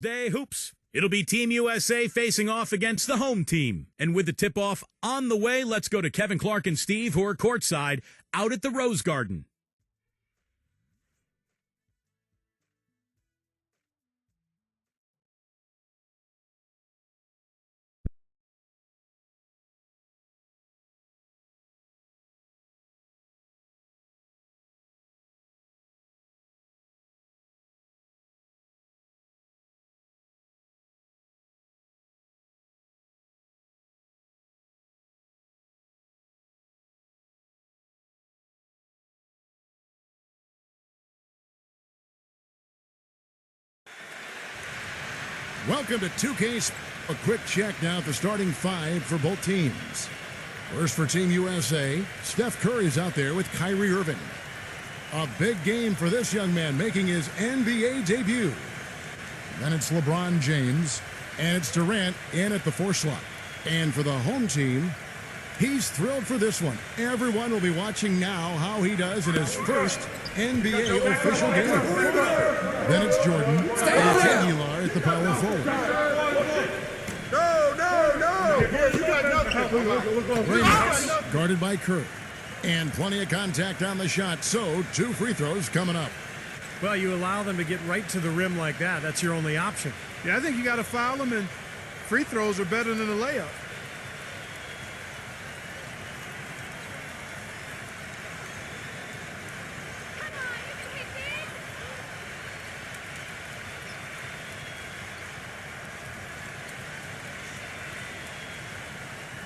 Day hoops. It'll be Team USA facing off against the home team. And with the tip-off on the way, let's go to Kevin Clark and Steve, who are courtside out at the Rose Garden. Welcome to 2K. A quick check now at the starting five for both teams. First for Team USA, Steph Curry's out there with Kyrie Irving. A big game for this young man making his NBA debut. Then it's LeBron James, and it's Durant in at the 4 slot. And for the home team, he's thrilled for this one. Everyone will be watching now how he does in his first NBA official game. Then it's Jordan and Gilas at the power forward. No! Ramos guarded by Curry. And plenty of contact on the shot, so 2 free throws coming up. Well, you allow them to get right to the rim like that. That's your only option. Yeah, I think you got to foul them, and free throws are better than a layup.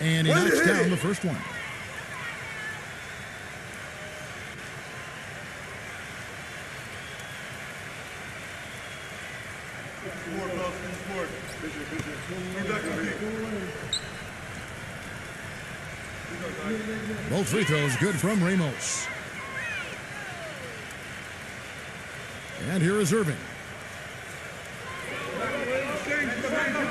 And he knocks down the first one. Both free throws good from Ramos. And here is Irving.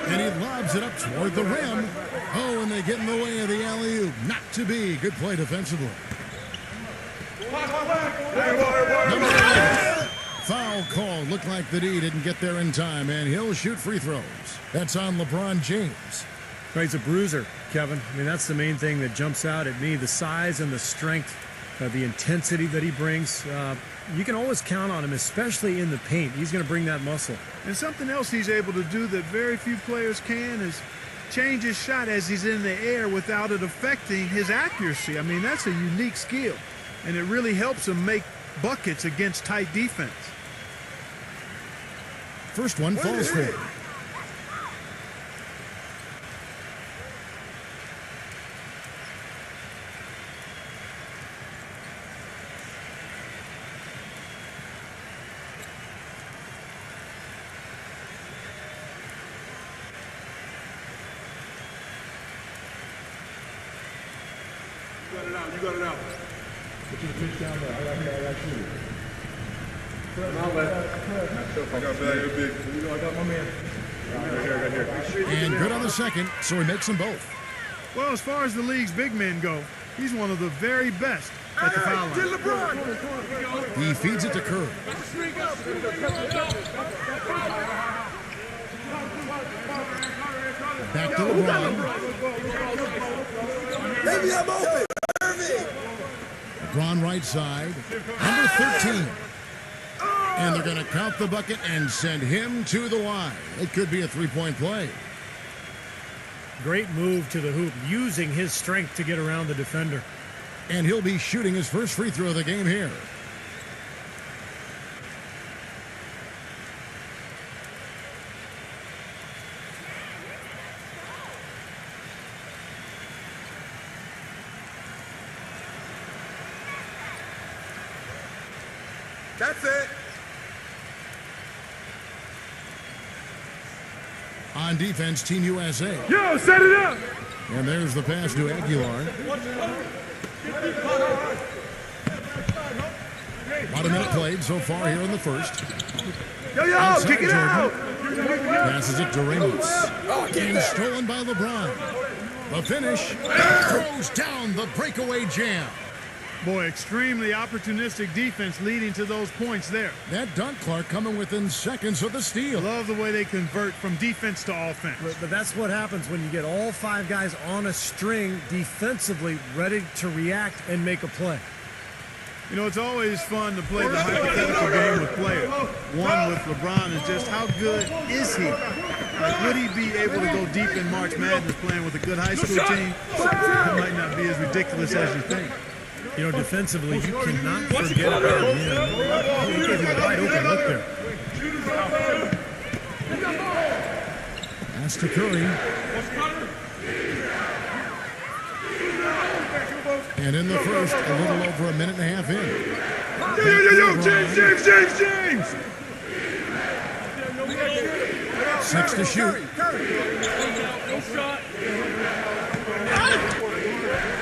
And he lobs it up toward the rim. Oh, and they get in the way of the alley-oop. Not to be. Good play defensively. Number 8. Foul call. Looked like the D didn't get there in time, and he'll shoot free throws. That's on LeBron James. He's a bruiser, Kevin. I mean, that's the main thing that jumps out at me. The size and the strength, the intensity that he brings. You can always count on him, especially in the paint. He's going to bring that muscle. And something else he's able to do that very few players can is change his shot as he's in the air without it affecting his accuracy. I mean, that's a unique skill, and it really helps him make buckets against tight defense. First one falls for him. You got it out. Put your pitch down there. I got you. I got big. I got my man. Right here. And good on the second, so he makes them both. Well, as far as the league's big men go, he's one of the very best at the foul line. He feeds it to Curry. Back to LeBron. Baby, I'm open. LeBron right side. Number 13. And they're going to count the bucket and send him to the line. It could be a 3-point play. Great move to the hoop, using his strength to get around the defender. And he'll be shooting his first free throw of the game here. That's it. On defense, Team USA. Yo, set it up. And there's the pass to Aguilar. About a minute played so far here in the first. Yo, Outside kick it Jordan. out. Passes it to Ramos. And stolen by LeBron. The finish. Throws down the breakaway jam. Boy, extremely opportunistic defense leading to those points there. That dunk, Clark, coming within seconds of the steal. Love the way they convert from defense to offense. But that's what happens when you get all 5 guys on a string defensively ready to react and make a play. You know, it's always fun to play the hypothetical game with players. One with LeBron is just how good is he? Like, would he be able to go deep in March Madness playing with a good high school team? It might not be as ridiculous as you think. You know, defensively, you cannot forget about him. He gave you a wide open look there. Pass to Curry. And in the first, a little over a minute and a half in. James! 6 to shoot.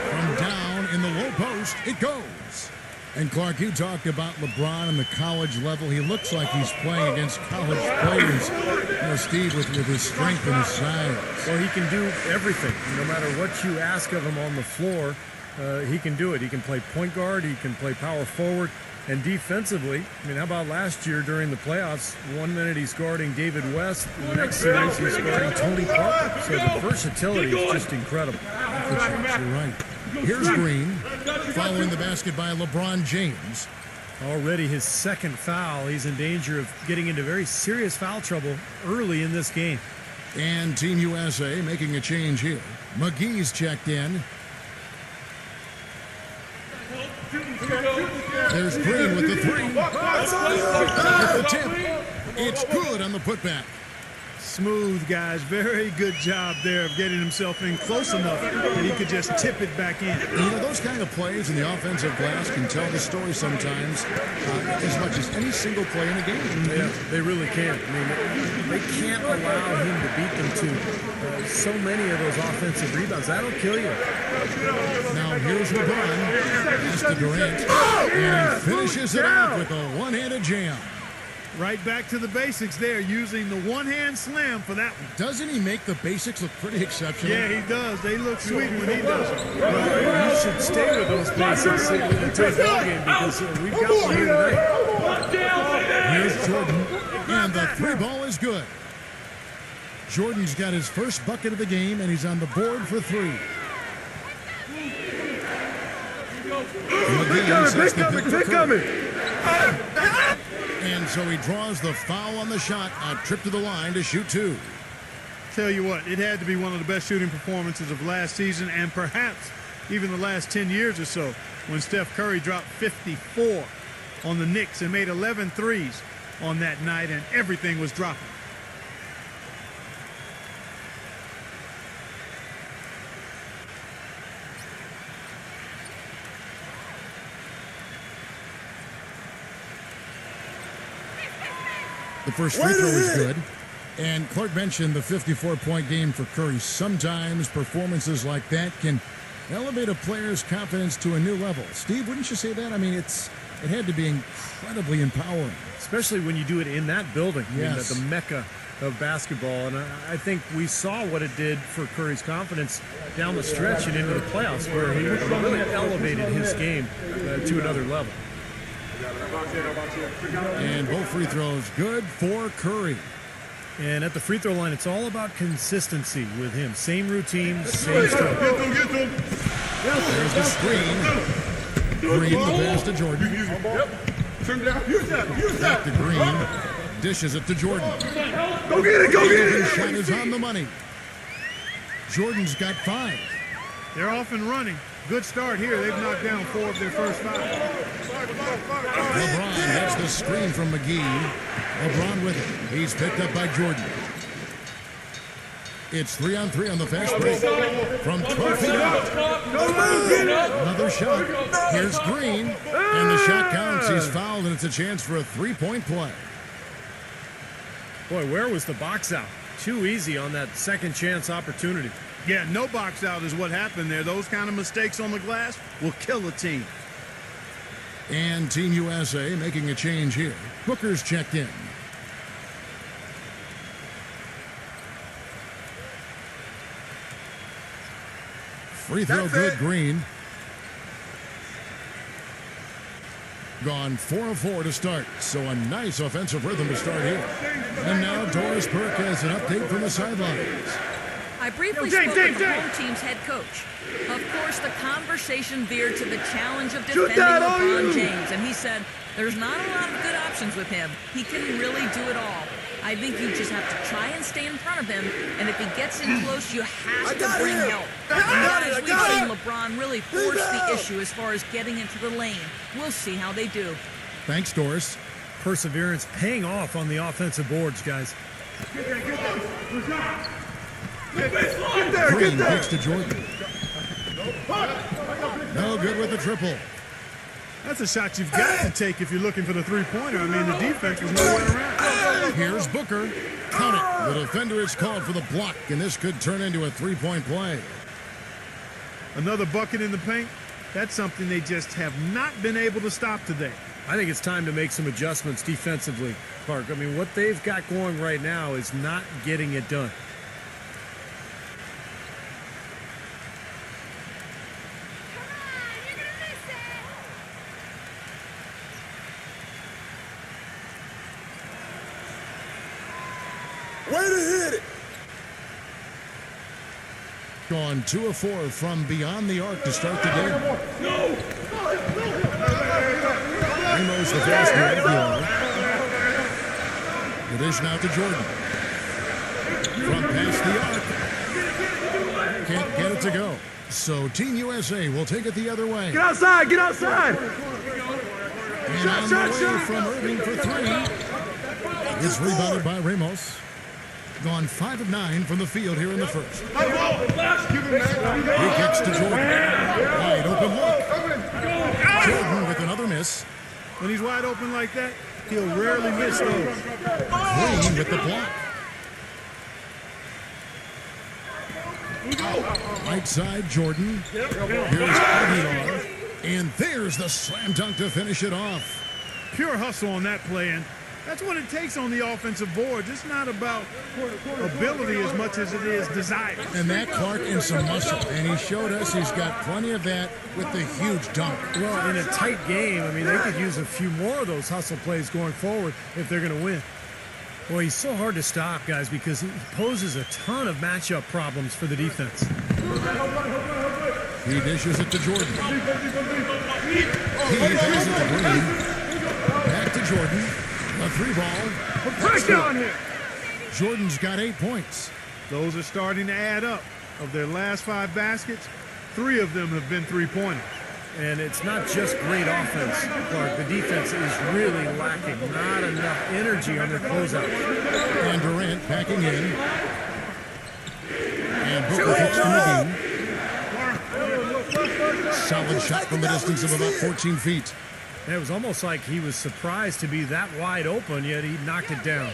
From down in the low post, it goes. And Clark, you talked about LeBron and the college level. He looks like he's playing against college players. You know, Steve, with his strength and his size. Well, he can do everything. No matter what you ask of him on the floor, he can do it. He can play point guard. He can play power forward. And defensively, I mean, how about last year during the playoffs? 1 minute he's guarding David West. The next series he's guarding Tony Parker. So the versatility is just incredible. You're right. Here's Green, following the basket by LeBron James. Already his second foul. He's in danger of getting into very serious foul trouble early in this game. And Team USA making a change here. McGee's checked in. There's Green with the 3. With the tip. It's good on the putback. Smooth, guys. Very good job there of getting himself in close enough that he could just tip it back in. You know, those kind of plays in the offensive glass can tell the story sometimes as much as any single play in a game. Yeah, they really can. I mean, they can't allow him to beat them to so many of those offensive rebounds. That'll kill you. Now here's LeBron. Pass to Durant. And he finishes it off with a one-handed jam. Right back to the basics there, using the one-hand slam for that one. Doesn't he make the basics look pretty exceptional? Yeah, he does. They look sweet when he does it. Well, you should stay with those basics until the ball game because we've got one here tonight. Here's Jordan, and the 3 ball is good. Jordan's got his first bucket of the game, and he's on the board for 3. They're coming. And so he draws the foul on the shot, a trip to the line to shoot 2. Tell you what, it had to be one of the best shooting performances of last season and perhaps even the last 10 years or so when Steph Curry dropped 54 on the Knicks and made 11 threes on that night and everything was dropping. The first free throw is good. And Clark mentioned the 54-point game for Curry. Sometimes performances like that can elevate a player's confidence to a new level. Steve, wouldn't you say that? I mean, it had to be incredibly empowering. Especially when you do it in that building. Yes. I mean, the mecca of basketball. And I think we saw what it did for Curry's confidence down the stretch and into the playoffs where he really elevated his game to another level. And both free throws good for Curry. And at the free throw line, it's all about consistency with him. Same routine, same stroke. There's the screen. Green, the pass to Jordan. Back to Green. Dishes it to Jordan. Go get it, go get His it. shot is on the money. Jordan's got 5. They're off and running. Good start here. They've knocked down 4 of their first 5. LeBron gets the screen from McGee. LeBron with it. He's picked up by Jordan. It's 3-on-3 on the fast break. From 12 feet out. Another shot. Here's Green. And the shot counts. He's fouled, and it's a chance for a 3-point play. Boy, where was the box out? Too easy on that second chance opportunity. Yeah, no box out is what happened there. Those kind of mistakes on the glass will kill a team. And Team USA making a change here. Booker's checked in. Free throw That's good, it. Green. Gone 4 of 4 to start, so a nice offensive rhythm to start here. And now Doris Burke has an update from the sidelines. I briefly spoke with the home team's head coach. Of course, the conversation veered to the challenge of defending LeBron James, and he said there's not a lot of good options with him. He can really do it all. I think you just have to try and stay in front of him, and if he gets in close, you have to bring help. Guys, we've seen LeBron really force the issue as far as getting into the lane. We'll see how they do. Thanks, Doris. Perseverance paying off on the offensive boards, guys. Green kicks to Jordan. No good with the triple. That's a shot you've got to take if you're looking for the three-pointer. I mean, the defense was nowhere around. Here's Booker. Count it. The defender is called for the block, and this could turn into a three-point play. Another bucket in the paint. That's something they just have not been able to stop today. I think it's time to make some adjustments defensively, Clark. I mean, what they've got going right now is not getting it done. Way to hit it! Gone 2 of 4 from beyond the arc to start the game. No! Ramos the fast break. The dish now to Jordan. From past the arc. Can't get it to go. So Team USA will take it the other way. Get outside! Get outside! And on the way from Irving for 3. It's rebounded by Ramos. Gone 5 of 9 from the field here in the first. He kicks to Jordan. Wide open look. Jordan with another miss. When he's wide open like that, he'll rarely miss those. Green with the block. Right side, Jordan. Here's Aguilar. And there's the slam dunk to finish it off. Pure hustle on that play, and that's what it takes on the offensive boards. It's not about ability as much as it is desire. And that Clark in some muscle. And he showed us he's got plenty of that with the huge dunk. Well, in a tight game, I mean, they could use a few more of those hustle plays going forward if they're going to win. Boy, he's so hard to stop, guys, because he poses a ton of matchup problems for the defense. He dishes it to Jordan. He has it to Green. Back to Jordan. A 3 ball. Breakdown here! Jordan's got 8 points. Those are starting to add up. Of their last 5 baskets, 3 of them have been three-pointers. And it's not just great offense, Clark. The defense is really lacking. Not enough energy on their closeout. And Durant backing in. And Booker kicks to McGee. Solid shot from the distance of about 14 feet. And it was almost like he was surprised to be that wide open, yet he knocked it down.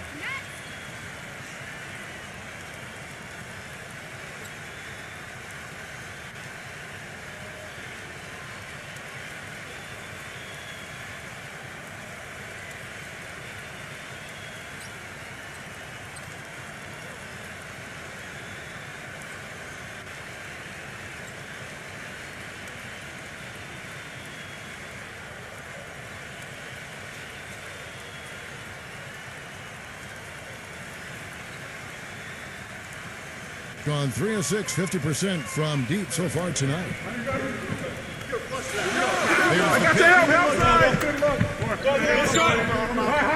Gone 3 of 6, 50% from deep so far tonight.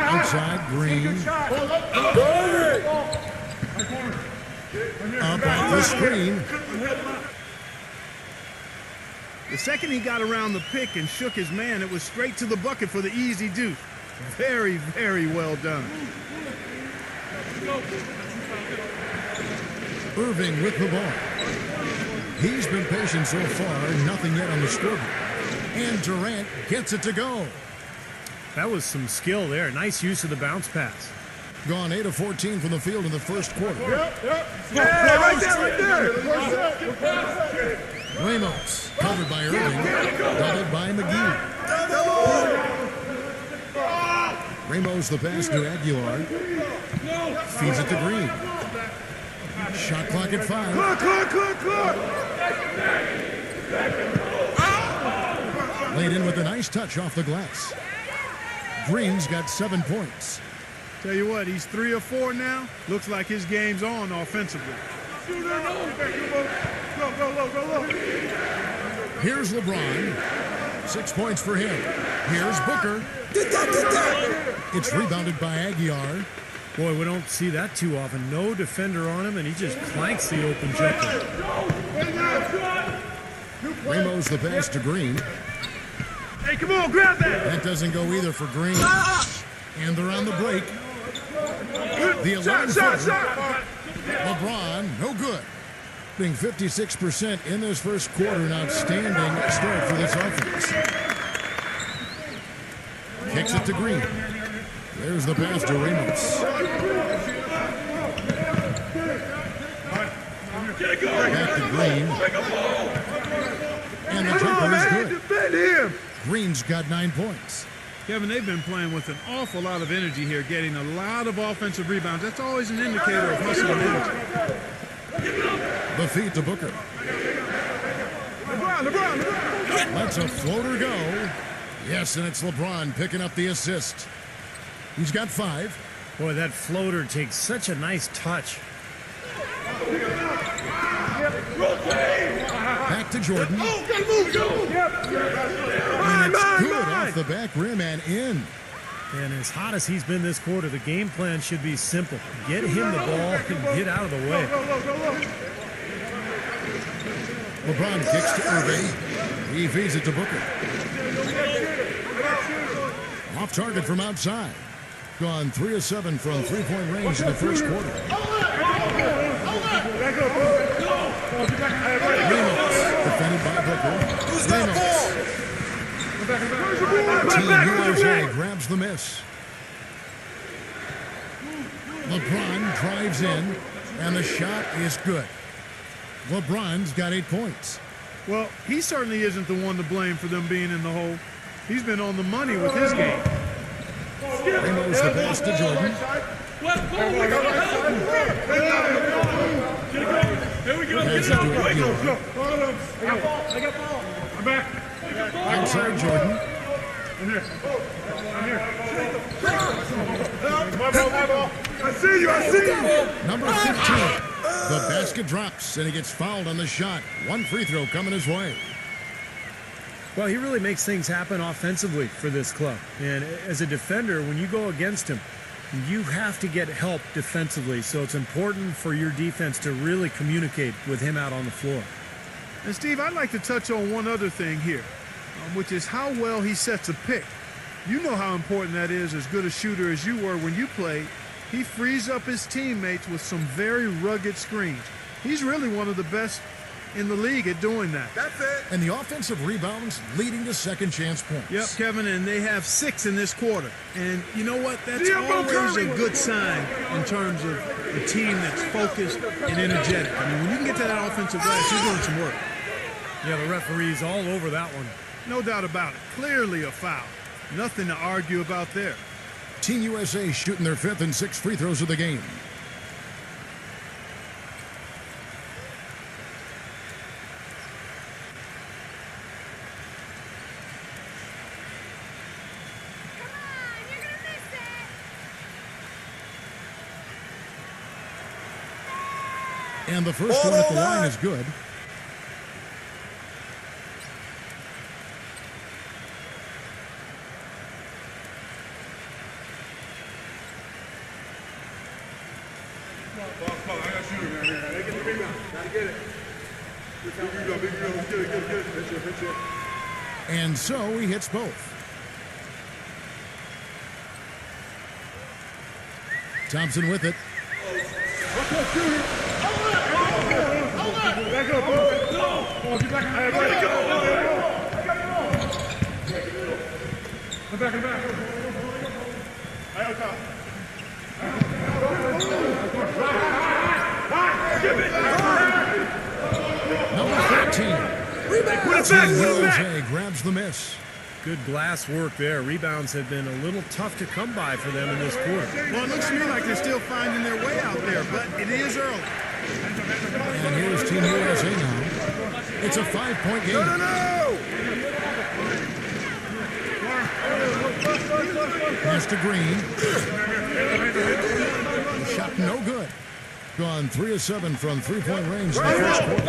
Outside, Green. Up off the screen. The second he got around the pick and shook his man, it was straight to the bucket for the easy deuce. Very, very well done. Irving with the ball. He's been patient so far, nothing yet on the scoreboard. And Durant gets it to go. That was some skill there. Nice use of the bounce pass. Gone 8 of 14 from the field in the first quarter. Yeah, right there! Ramos, covered by Irving, doubled by McGee. Ramos the pass to Aguilar. Feeds it to Green. Shot clock at 5. Clock! Laid in with a nice touch off the glass. Green's got 7 points. Tell you what, he's 3 or 4 now. Looks like his game's on offensively. Here's LeBron. 6 points for him. Here's Booker. Get that! It's rebounded by Aguiar. Boy, we don't see that too often. No defender on him, and he just clanks the open jumper. Ramos the pass to Green. Hey, come on, grab that! That doesn't go either for Green. And they're on the break. The 11-footer. LeBron, no good. Being 56% in this first quarter, an outstanding start for this offense. Kicks it to Green. There's the pass to Ramos. Back to Green. And the jumper is good. Defend him! Green's got 9 points. Kevin, they've been playing with an awful lot of energy here, getting a lot of offensive rebounds. That's always an indicator of hustle and energy. The feed to Booker. LeBron! Lets a floater go. Yes, and it's LeBron picking up the assist. He's got 5. Boy, that floater takes such a nice touch. Back to Jordan. And it's good off the back rim and in. And as hot as he's been this quarter, the game plan should be simple. Get him the ball and get out of the way. LeBron kicks to Irving. He feeds it to Booker. Off target from outside. Gone 3 of 7 from three-point range in the first quarter. Ramos, defended by Booker. Ramos. Team USA grabs the miss. LeBron drives in, and the shot is good. LeBron's got 8 points. Well, he certainly isn't the one to blame for them being in the hole. He's been on the money with his game. Ramos the pass to Jordan. Passes to Aguilar. Outside Jordan. I see you! Number 15. The basket drops, and he gets fouled on the shot. 1 free throw coming his way. Well, he really makes things happen offensively for this club. And as a defender, when you go against him, you have to get help defensively. So it's important for your defense to really communicate with him out on the floor. And Steve, I'd like to touch on one other thing here, which is how well he sets a pick. You know how important that is, as good a shooter as you were when you played. He frees up his teammates with some very rugged screens. He's really one of the best in the league at doing that. That's it! And the offensive rebounds leading to second chance points. Yep, Kevin, and they have 6 in this quarter. And you know what? That's always a good sign in terms of a team that's focused and energetic. I mean, when you can get to that offensive glass, you're doing some work. Yeah, the referee's all over that one. No doubt about it. Clearly a foul. Nothing to argue about there. Team USA shooting their 5th and 6th free throws of the game. And the first one at the line is good. And so he hits both. Thompson with it. Number 13. Team USA grabs the miss. Good glass work there. Rebounds have been a little tough to come by for them in this quarter. Well, it looks to me like they're still finding their way out there, but it is early. And here's Team USA now. It's a 5-point game. No! Pass to Green. The shot no good. Gone 3 of 7 from three-point range in the first quarter.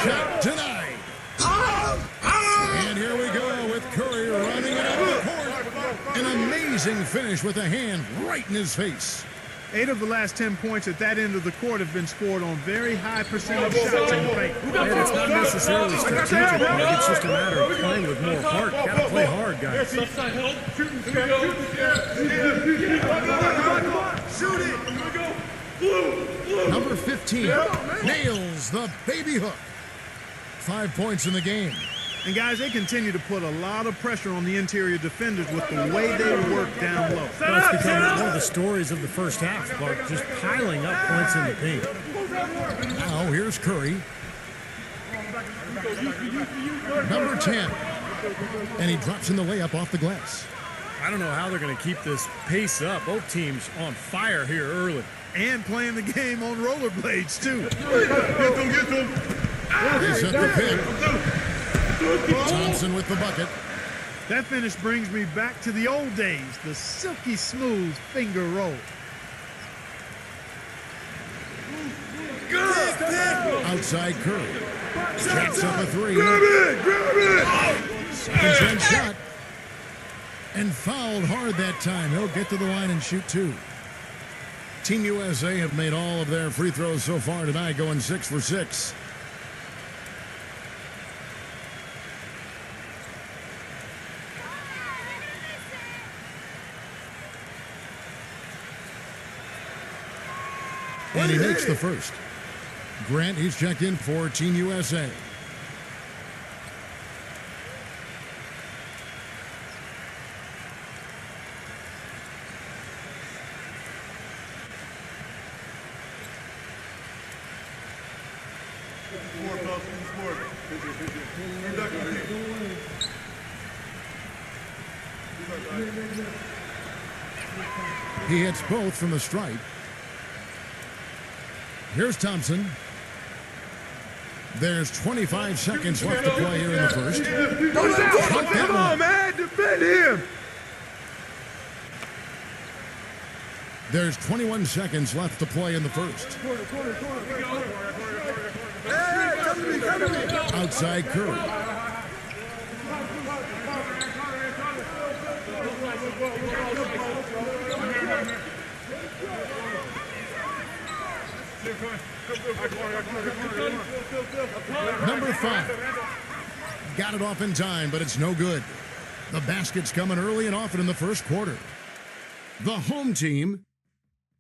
Shot denied. And here we go with Curry running it up the court. An amazing finish with a hand right in his face. 8 of the last 10 points at that end of the court have been scored on very high percentage shots in the paint. And it's not necessarily strategic. It's just a matter of playing with more heart. Got to play hard, guys. Shoot it. Number 15 nails the baby hook. 5 points in the game. And guys, they continue to put a lot of pressure on the interior defenders with the way they work down low. That's become one of the stories of the first half, Clark, just piling up points in the paint. Now here's Curry. Number 10. And he drops in the layup off the glass. I don't know how they're going to keep this pace up. Both teams on fire here early. And playing the game on rollerblades, too. Get them. They set the pick. Thompson with the bucket. That finish brings me back to the old days, the silky smooth finger roll. Outside Curry. Jacks up a three. Grab it. Second chance shot. And fouled hard that time. He'll get to the line and shoot 2. Team USA have made all of their free throws so far tonight, going 6 for 6. And he makes the first. Grant, he's checked in for Team USA. He hits both from the stripe. Here's Thompson. There's 25 seconds left to play here in the first. Come on, man. Defend him. There's 21 seconds left to play in the first. Outside Curry. Number 5. Got it off in time, but it's no good. The basket's coming early and often in the first quarter. The home team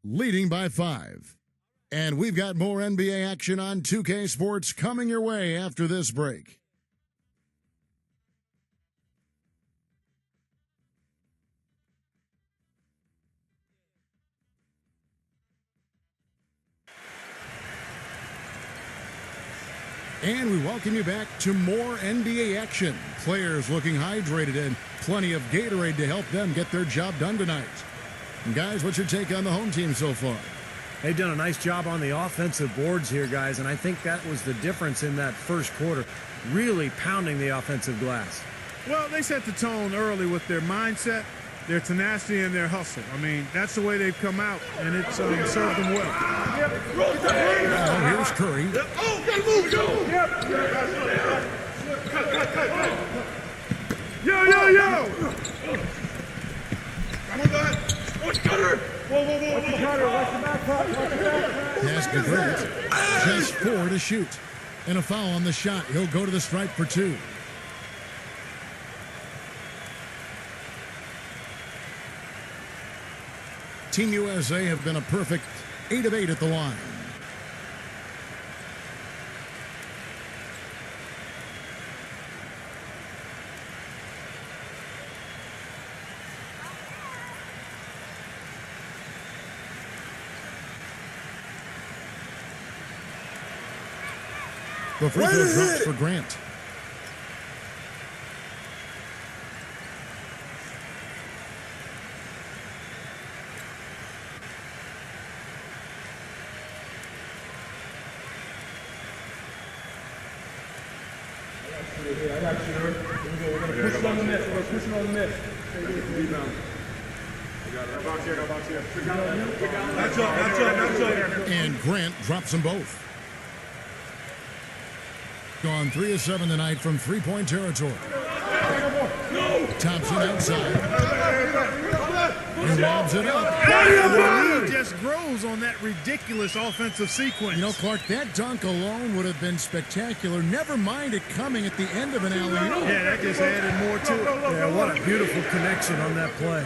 leading by 5. And we've got more NBA action on 2K Sports coming your way after this break. And we welcome you back to more NBA action. Players looking hydrated and plenty of Gatorade to help them get their job done tonight. And guys, what's your take on the home team so far? They've done a nice job on the offensive boards here, guys, and I think that was the difference in that first quarter, really pounding the offensive glass. Well, they set the tone early with their mindset, their tenacity, and their hustle. I mean, that's the way they've come out, and it's served them well. Now here's Curry. Oh, gotta move. Yo. Come on, guys. Watch Cutter. Whoa. Pass to Grant. Just 4 to shoot. And a foul on the shot. He'll go to the stripe for 2. Team USA have been a perfect 8 of 8 at the line. The free throw drops for Grant. I got you. Here we go. We're going to push it on the net. We're going to push it on the net. Rebound. That's up. And Grant drops them both. Gone 3 of 7 tonight from three-point territory. Thompson outside. He lobs it up. The lead just grows on that ridiculous offensive sequence. You know, Clark, that dunk alone would have been spectacular. Never mind it coming at the end of an alley-oop. Yeah, that just added more to it. Yeah, what a beautiful connection on that play.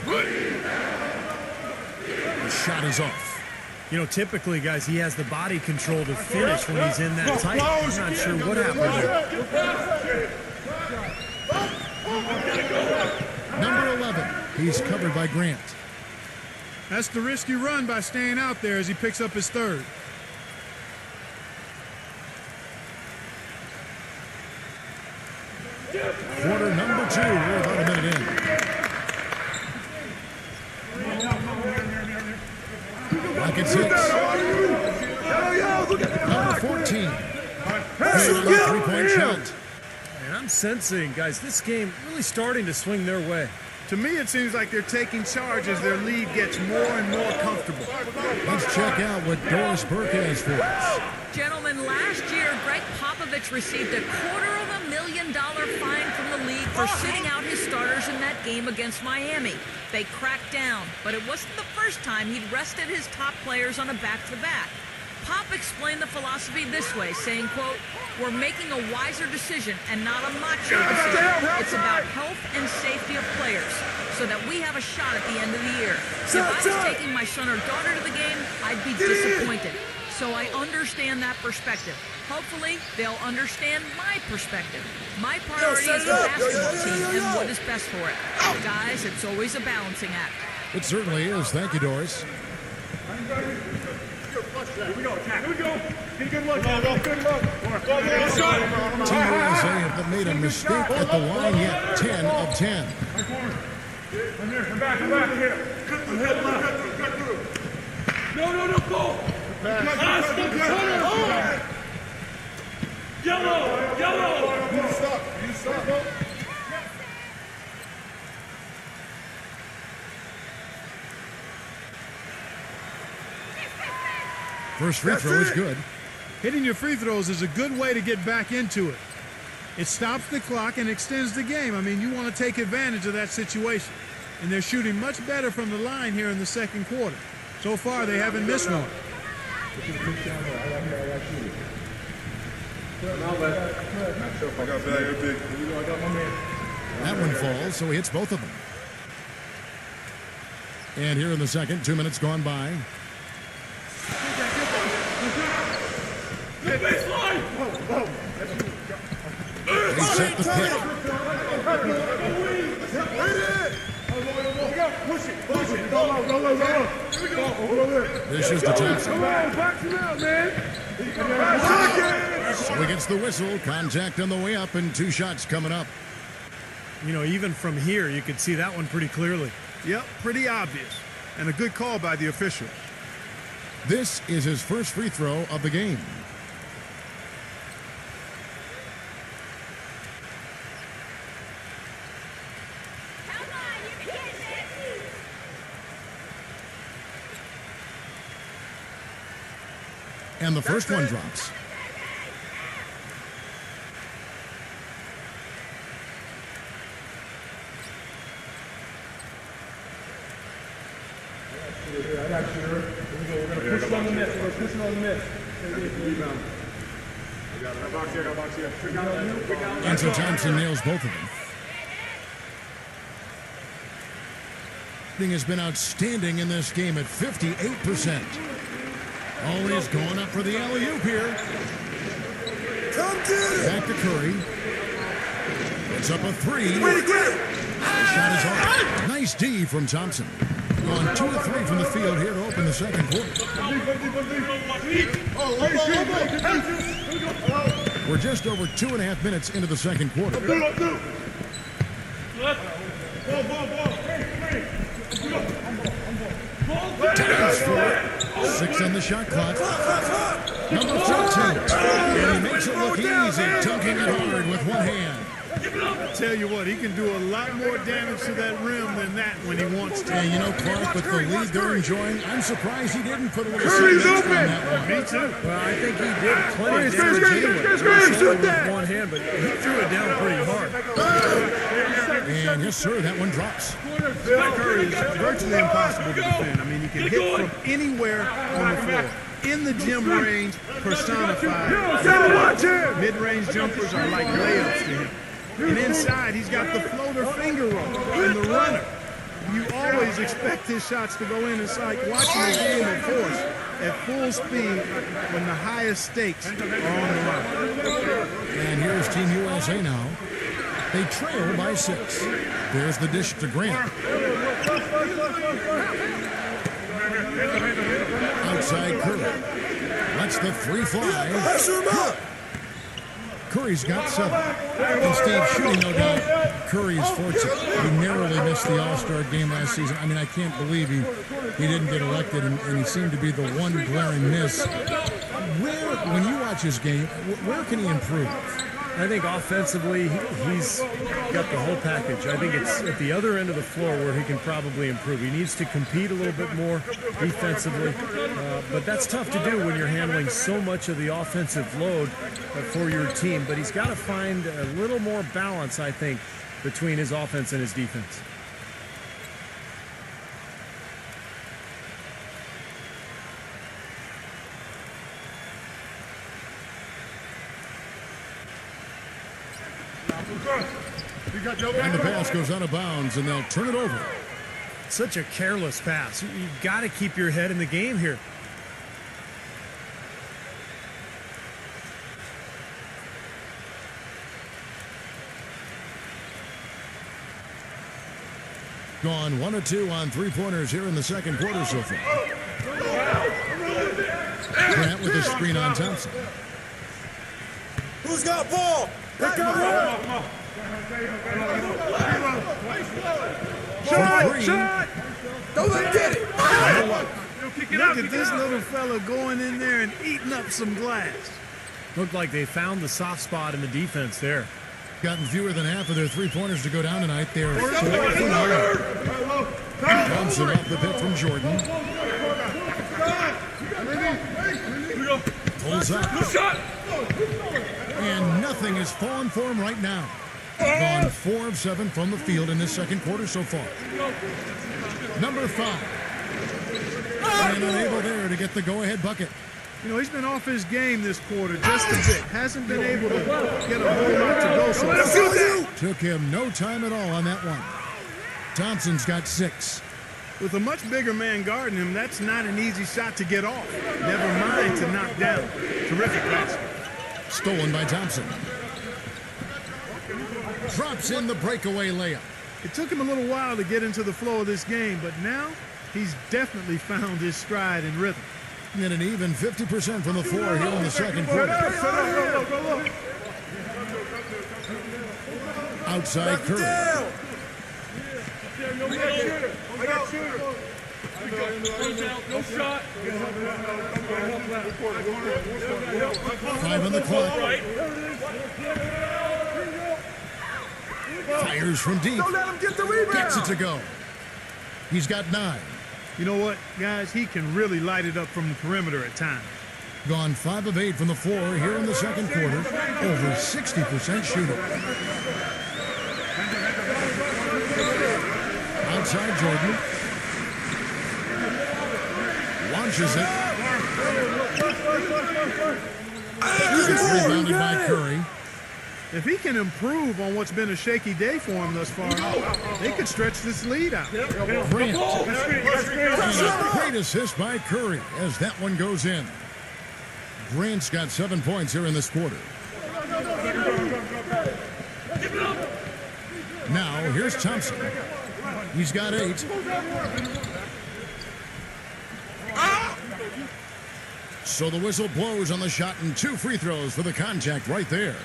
The shot is off. You know, typically, guys, he has the body control to finish when he's in that tight. I'm not sure what happened there. Number 11. He's covered by Grant. That's the risky run by staying out there as he picks up his third. Quarter number 2. We're about a minute in. Rockets hits. Number 14. Three-point shot. And I'm sensing, guys, this game really starting to swing their way. To me, it seems like they're taking charge as their lead gets more and more comfortable. Let's check out what Doris Burke has for us. Gentlemen, last year, Greg Popovich received $250,000 fine from the league for sitting out his starters in that game against Miami. They cracked down, but it wasn't the first time he'd rested his top players on a back-to-back. Pop explained the philosophy this way, saying, quote, "We're making a wiser decision and not a macho decision. It's about health and safety of players so that we have a shot at the end of the year. If I was taking my son or daughter to the game, I'd be disappointed. So I understand that perspective. Hopefully, they'll understand my perspective. My priority is the basketball team and what is best for it. Guys, it's always a balancing act." It certainly is. Thank you, Doris. Here we go. Here we go. Get a good look. Good look. Team USA have made a mistake at the line yet. 10 of 10. I'm here. I'm back. I'm here. I'm head left. No, go. Yellow. You stop. First free throw is good. Hitting your free throws is a good way to get back into it. It stops the clock and extends the game. I mean, you want to take advantage of that situation. And they're shooting much better from the line here in the second quarter. So far, they haven't missed one. That one falls, so he hits both of them. And here in the second, 2 minutes gone by. They set the pick. This is the Thompson. So he gets the whistle. Contact on the way up and 2 shots coming up. You know, even from here, you could see that one pretty clearly. Yep, pretty obvious. And a good call by the official. This is his first free throw of the game. And the first one drops. I got you. Here we go. We're going to push it on the net. We're going to push it on the net. Rebound. And so Thompson nails both of them. Has been outstanding in this game at 58%. Always going up for the alley-oop here. Back to Curry. It's up a 3. The shot is off. Nice D from Thompson. Gone 2 of 3 from the field here to open the second quarter. We're just over 2.5 minutes into the second quarter. Ties for it. 6 on the shot clock. Number 13. And he makes it look easy, dunking it hard with one hand. I tell you what, he can do a lot more damage to that rim than that when he wants to. And you know, Clark, with the lead they're enjoying, I'm surprised he didn't put a little Curry's something extra on open. that one. Me too. Well, I think he did plenty of Scram, damage scram, anyway. scram, He shoot with that. one hand, but he threw it down pretty hard. And yes, sir, that one drops. Steph Curry is virtually impossible to defend. I mean, he can hit from anywhere on the floor. In the gym range, personified. Gotta watch him. Mid-range jumpers are like layups to him. And inside, he's got the floater finger roll and the runner. You always expect his shots to go in. It's like watching a game of force at full speed when the highest stakes are on the line. And here's Team USA now. They trail by 6. There's the dish to Grant. Outside Curry. Lets the three fly. Pressure him up. Curry's got 7. And Steve, shooting no doubt Curry's fortunate. He narrowly missed the All-Star game last season. I mean, I can't believe he didn't get elected, and he seemed to be the one glaring miss. When you watch his game, where can he improve? I think offensively, he's got the whole package. I think it's at the other end of the floor where he can probably improve. He needs to compete a little bit more defensively, but that's tough to do when you're handling so much of the offensive load for your team. But he's got to find a little more balance, I think, between his offense and his defense. And the pass goes out of bounds, and they'll turn it over. Such a careless pass. You've got to keep your head in the game here. Gone 1 of 2 on three-pointers here in the second quarter so far. Grant with the screen on Thompson. Who's got ball? Pick up. Shot. Don't let him get it. Look at this little fella going in there and eating up some glass. Looked like they found the soft spot in the defense there. Gotten fewer than half of their three-pointers to go down tonight. They're 4 for 9. Thompson off the pick from Jordan. Pulls up. And nothing is falling for him right now. Gone 4 of 7 from the field in this second quarter so far. Number 5. And unable there to get the go-ahead bucket. You know, he's been off his game this quarter just a bit. Hasn't been able to get a whole lot to go so far. Took him no time at all on that one. Thompson's got 6. With a much bigger man guarding him, that's not an easy shot to get off. Never mind to knock down. Terrific basket. Stolen by Thompson. Drops in the breakaway layup. It took him a little while to get into the flow of this game, but now he's definitely found his stride and rhythm. And an even 50% from the floor here in the second quarter. Outside Curry. No shot. 5 on the clock. Fires from deep. Don't let him get the rebound. Gets it to go. He's got 9. You know what, guys? He can really light it up from the perimeter at times. Gone 5 of 8 from the floor here in the second quarter. Over 60% shooting. Outside Jordan. Launches it. It's rebounded by Curry. If he can improve on what's been a shaky day for him thus far, they could stretch this lead out. Grant. And a great assist by Curry as that one goes in. Grant's got 7 points here in this quarter. Now, here's Thompson. He's got 8. So the whistle blows on the shot and 2 free throws for the contact right there.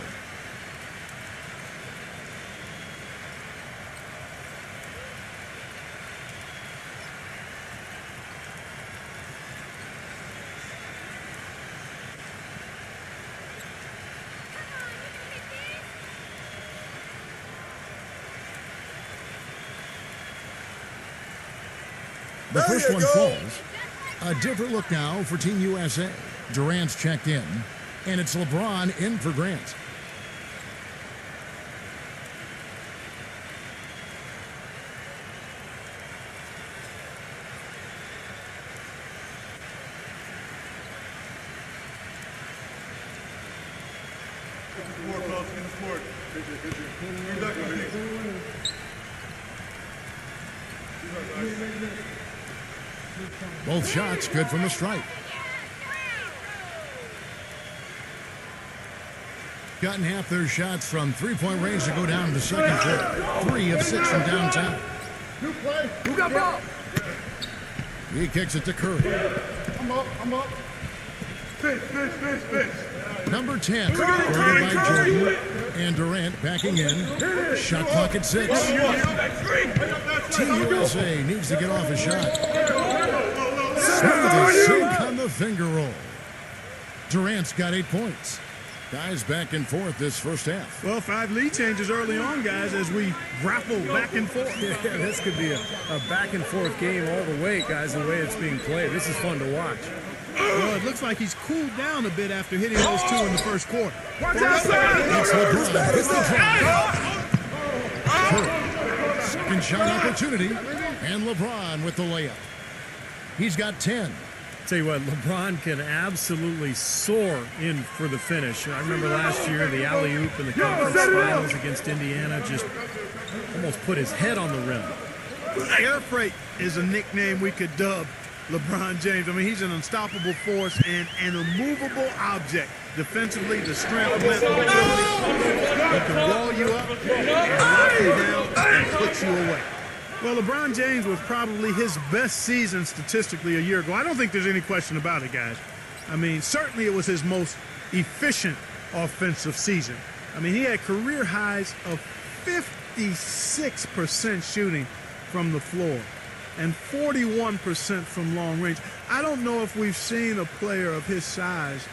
The first one falls. A different look now for Team USA. Durant's checked in, and it's LeBron in for Grant. Both shots good from the stripe. Gotten half their shots from three-point range to go down to the second quarter. 3 of 6 from downtown. Who got ball? He kicks it to Curry. I'm up. Fish. Number 10, guarded by Jordan. And Durant backing in. Shot clock at 6. Team USA needs to get off a shot. Smooth as silk on the finger roll. Durant's got 8 points. Guys back and forth this first half. Well, 5 lead changes early on, guys, as we grapple back and forth. Yeah, this could be a back and forth game all the way, guys, the way it's being played. This is fun to watch. Well, it looks like he's cooled down a bit after hitting those 2 in the first quarter. Watch outside. It's LeBron with the drive. Second shot opportunity, and LeBron with the layup. He's got 10. Tell you what, LeBron can absolutely soar in for the finish. I remember last year, the alley-oop in the conference finals against Indiana just almost put his head on the rim. Air freight is a nickname we could dub LeBron James. I mean, he's an unstoppable force and an immovable object. Defensively, the strength, mental ability. He can wall you up and lock you down and put you away. Well, LeBron James was probably his best season statistically a year ago. I don't think there's any question about it, guys. I mean, certainly it was his most efficient offensive season. I mean, he had career highs of 56% shooting from the floor and 41% from long range. I don't know if we've seen a player of his size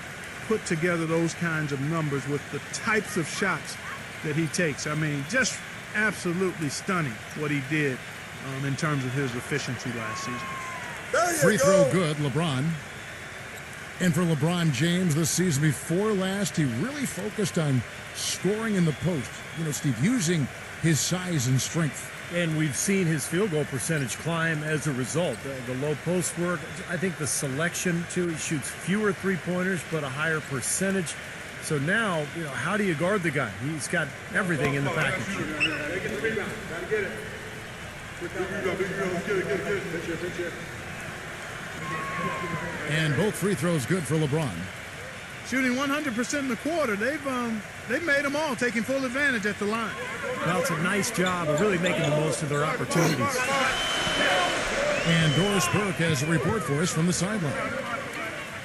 put together those kinds of numbers with the types of shots that he takes. I mean, just absolutely stunning what he did in terms of his efficiency last season. Free throw good, LeBron. And for LeBron James, this season before last, he really focused on scoring in the post. You know, Steve, using his size and strength. And we've seen his field goal percentage climb as a result. The low post work, I think the selection, too. He shoots fewer three-pointers, but a higher percentage. So now, you know, how do you guard the guy? He's got everything in the package. And both free throws good for LeBron. Shooting 100% in the quarter. They've made them all, taking full advantage at the line. Well, it's a nice job of really making the most of their opportunities. And Doris Burke has a report for us from the sideline.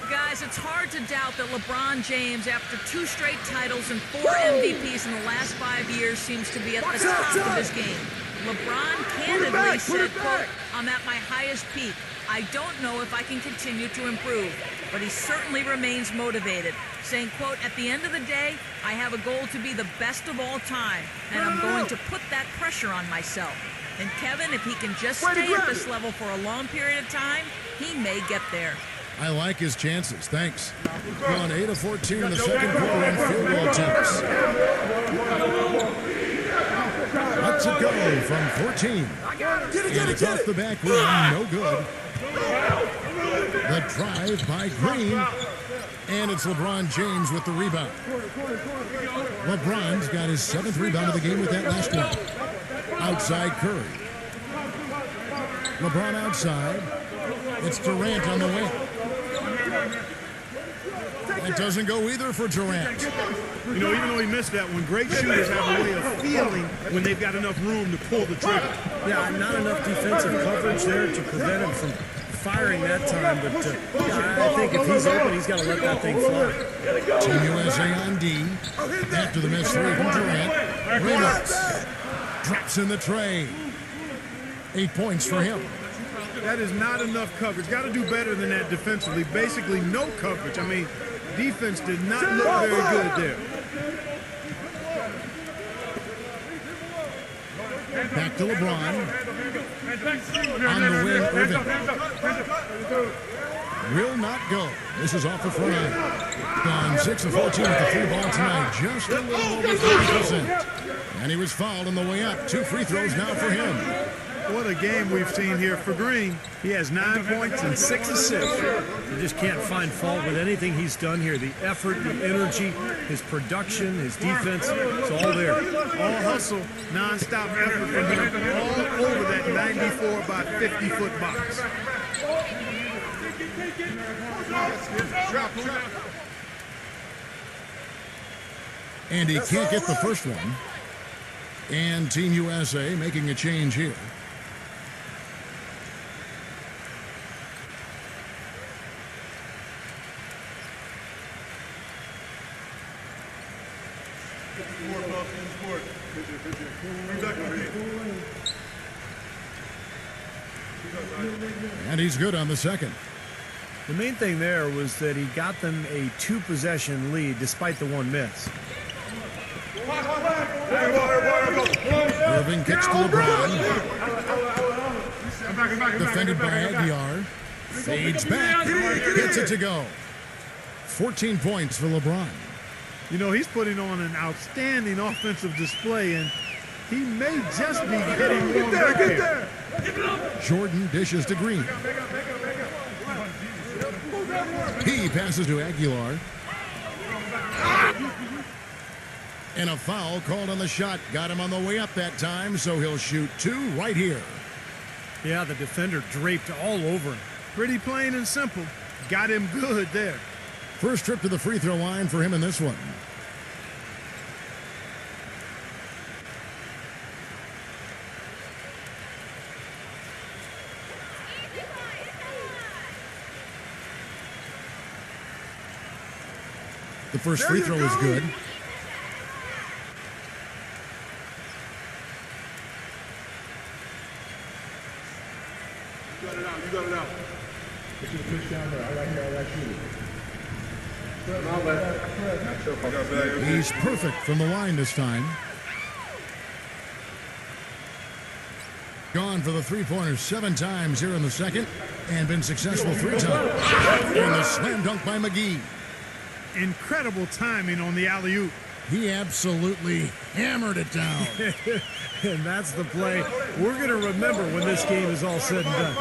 Guys, it's hard to doubt that LeBron James, after 2 straight titles and 4 MVPs in the last 5 years, seems to be at the top of his game. LeBron candidly said, quote, "I'm at my highest peak. I don't know if I can continue to improve," but he certainly remains motivated, saying, quote, "At the end of the day, I have a goal to be the best of all time, and I'm going to put that pressure on myself." And Kevin, if he can just stay at this level for a long period of time, he may get there. I like his chances. Thanks. Gone 8 of 14 in the second quarter on field goal attempts. Lets it go from 14. And it's off the back rim. No good. The drive by Green. And it's LeBron James with the rebound. LeBron's got his 7th rebound of the game with that last one. Outside Curry. LeBron outside. It's Durant on the wing. That doesn't go either for Durant. You know, even though he missed that one, great shooters have a way of feeling when they've got enough room to pull the trigger. Yeah, not enough defensive coverage there to prevent him from firing that time, but I think if he's open, he's got to let that thing fly. Team USA on D. After the missed 3 from Durant. Reynolds drops in the tray. 8 points for him. That is not enough coverage. Got to do better than that defensively. Basically no coverage. I mean, defense did not look very good there. Back to LeBron. On the wing, Irving. Will not go. This is off the front line. Gone 6 of 14 with the free ball tonight. Just a little over 30%. And he was fouled on the way up. 2 free throws now for him. What a game we've seen here for Green. He has 9 points and 6 assists. You just can't find fault with anything he's done here. The effort, the energy, his production, his defense, it's all there. All hustle, non-stop effort from him, all over that 94 by 50-foot box. And he can't get the first one. And Team USA making a change here. And he's good on the second. The main thing there was that he got them a 2-possession lead despite the 1 miss. Irving kicks to LeBron. Defended by Aguilar. Fades back. Gets it to go. 14 points for LeBron. You know, he's putting on an outstanding offensive display, and he may just be getting warmed up here. Jordan dishes to Green. He passes to Aguilar. And a foul called on the shot. Got him on the way up that time, so he'll shoot 2 right here. Yeah, the defender draped all over him. Pretty plain and simple. Got him good there. First trip to the free throw line for him in this one. The first free throw is good. You got it out. Get you the push down there. I like that. He's perfect from the line this time. Gone for the three-pointers 7 times here in the second and been successful 3 times. And the slam dunk by McGee. Incredible timing on the alley-oop. He absolutely hammered it down. And that's the play we're going to remember when this game is all said and done.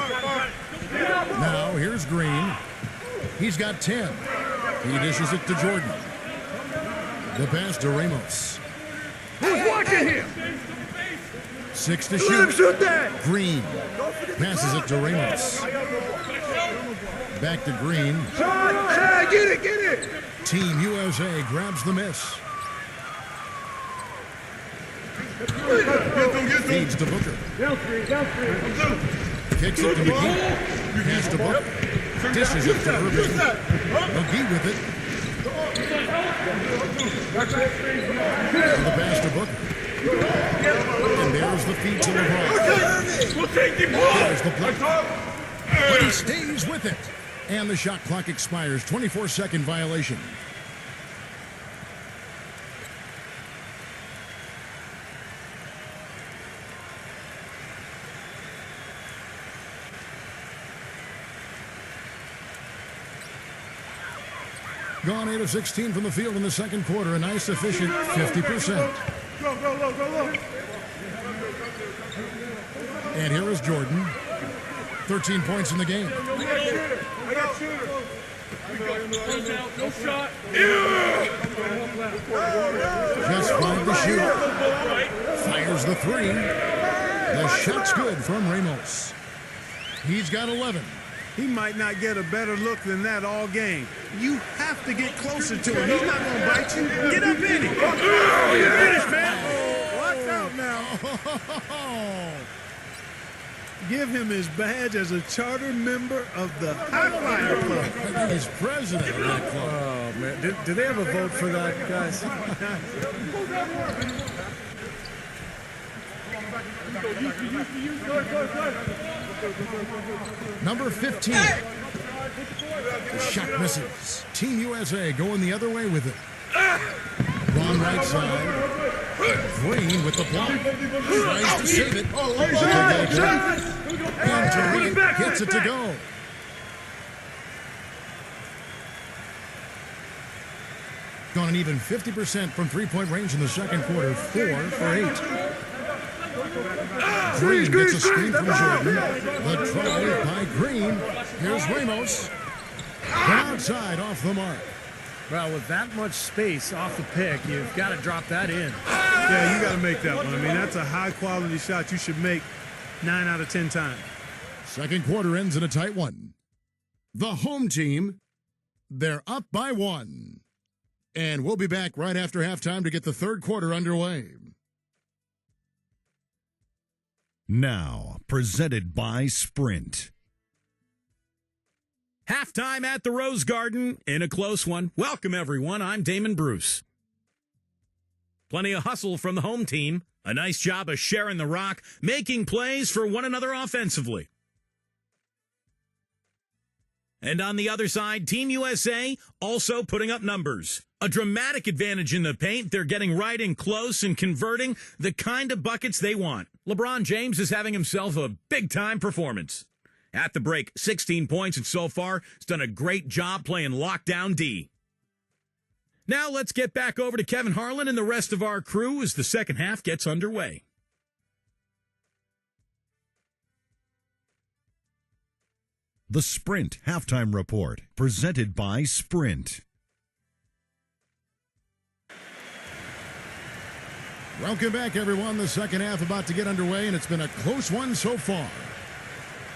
Now here's Green. He's got 10. He dishes it to Jordan. The pass to Ramos. Who's watching him? 6 to Let him shoot. shoot that. Green passes it to Ramos. Back to Green. Hey, get it. Team USA grabs the miss. Feeds to Booker. Kicks it to McGee. Pass to Booker. Dishes it to Irving. McGee with it. And the pass to Booker. And there's the feed to LeBron. There's the play. But he stays with it. And the shot clock expires. 24-second violation. Gone 8 of 16 from the field in the second quarter. A nice, efficient 50%. Go. And here is Jordan. 13 points in the game. I got shooter. No shot. Just 5 to shoot. Fires the 3. The shot's good from Ramos. He's got 11. He might not get a better look than that all game. You have to get closer to him. He's not going to bite you. Get up in it. You're finished, man. Watch out now. Give him his badge as a charter member of the High Flyer Club. I think he's president of that club. Oh, man. Do they have a vote for that, guys? Number 15. The shot misses. Team USA going the other way with it. LeBron right side. Green with the block. Tries to save it. And Durant gets it to go. Gone an even 50% from three-point range in the second quarter. 4 for 8. Green gets a screen from Jordan. The try by Green. Here's Ramos. Outside off the mark. Well, with that much space off the pick, you've got to drop that in. Yeah, you got to make that one. I mean, that's a high-quality shot you should make 9 out of 10 times. Second quarter ends in a tight one. The home team, they're up by 1. And we'll be back right after halftime to get the third quarter underway. Now, presented by Sprint. Halftime at the Rose Garden in a close one. Welcome, everyone. I'm Damon Bruce. Plenty of hustle from the home team. A nice job of sharing the rock, making plays for one another offensively. And on the other side, Team USA also putting up numbers. A dramatic advantage in the paint. They're getting right in close and converting the kind of buckets they want. LeBron James is having himself a big-time performance. At the break, 16 points, and so far, has done a great job playing lockdown D. Now let's get back over to Kevin Harlan and the rest of our crew as the second half gets underway. The Sprint Halftime Report, presented by Sprint. Welcome back, everyone. The second half about to get underway, and it's been a close one so far.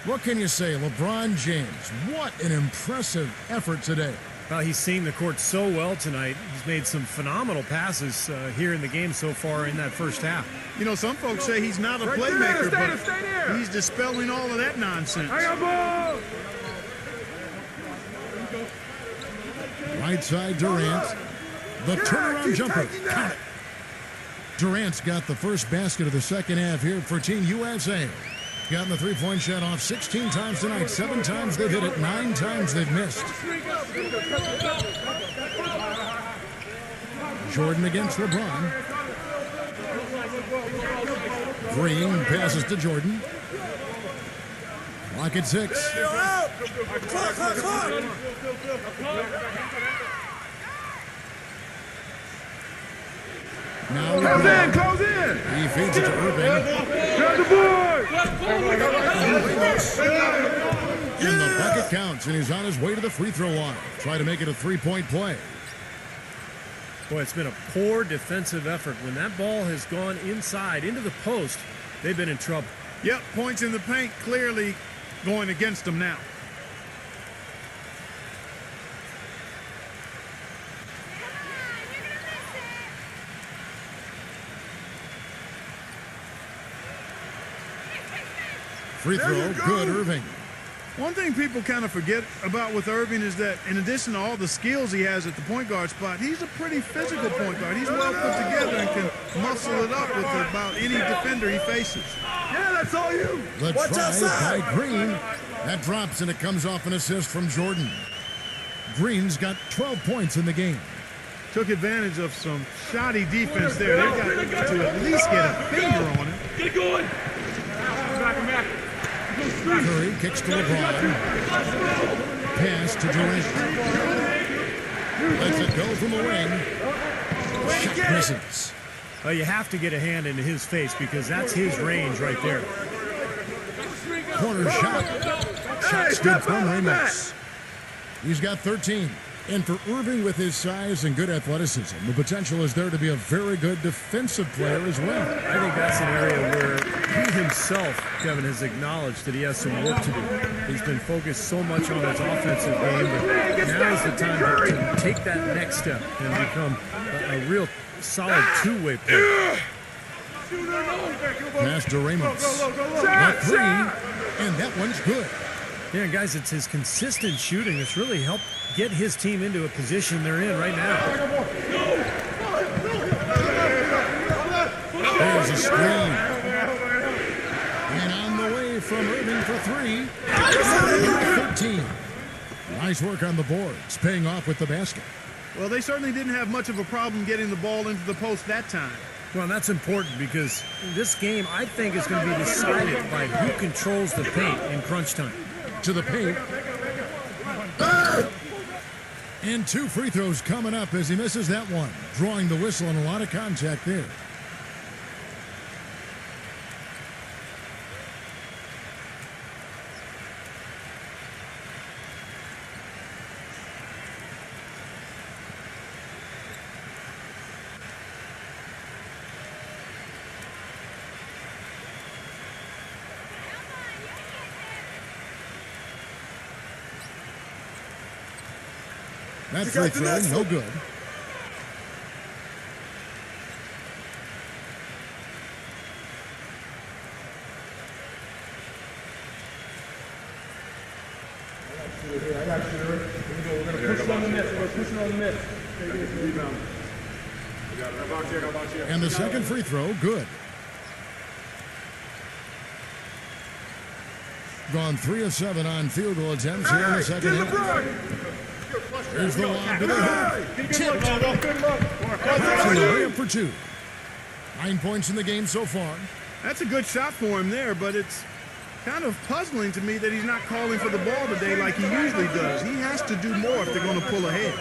What can you say, LeBron James? What an impressive effort today. Well, he's seen the court so well tonight. He's made some phenomenal passes here in the game so far in that first half. You know, some folks say he's not a playmaker, but he's dispelling all of that nonsense. Right side, Durant. The turnaround jumper. Count it. Durant's got the first basket of the second half here for Team USA. Gotten the three-point shot off 16 times tonight. 7 times they've hit it. 9 times they've missed. Jordan against LeBron. Green passes to Jordan. Clock at 6. Now LeBron. Close in! He feeds it to Irving. Grab the board! And the bucket counts, and he's on his way to the free throw line. Try to make it a 3-point play. Boy, it's been a poor defensive effort. When that ball has gone inside into the post, they've been in trouble. Yep, points in the paint clearly going against them now. Free throw, good, Irving. One thing people kind of forget about with Irving is that in addition to all the skills he has at the point guard spot, he's a pretty physical point guard. He's well put together and can muscle it up with about any defender he faces. Yeah, that's all you. The try by Green. That drops, and it comes off an assist from Jordan. Green's got 12 points in the game. Took advantage of some shoddy defense there. They got to at least get a finger on it. Get it going. Back. Curry kicks to LeBron. Pass to Durant. Lets it go from the wing. Shot misses. Well, you have to get a hand into his face because that's his range right there. Corner shot. Shot's good from Ramos. He's got 13. And for Irving, with his size and good athleticism, the potential is there to be a very good defensive player as well. I think that's an area where he himself, Kevin, has acknowledged that he has some work to do. He's been focused so much on his offensive game, but now is the time to take that next step and become a real solid two-way player. Pass to Ramos. Not three, and that one's good. Yeah, guys, it's his consistent shooting that's really helped get his team into a position they're in right now. There's a screen. And on the way from Irving for 3. 13. Nice work on the boards, paying off with the basket. Well, they certainly didn't have much of a problem getting the ball into the post that time. Well, that's important because this game, I think, is going to be decided by who controls the paint in crunch time. To the paint. And 2 free throws coming up as he misses that one. Drawing the whistle and a lot of contact there. That free throw, no good. I got you. Here we go. We're going to push it on the net. We're going to push it on the net. Rebound. And the second free throw, good. Gone 3 of 7 on field goal attempts here in the second half. Here's the lob to the hoop. Tipped. And the layup for 2. 9 points in the game so far. That's a good shot for him there, but it's kind of puzzling to me that he's not calling for the ball today like he usually does. He has to do more if they're going to pull ahead.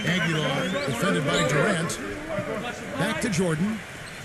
Aguilar defended by Durant. Back to Jordan.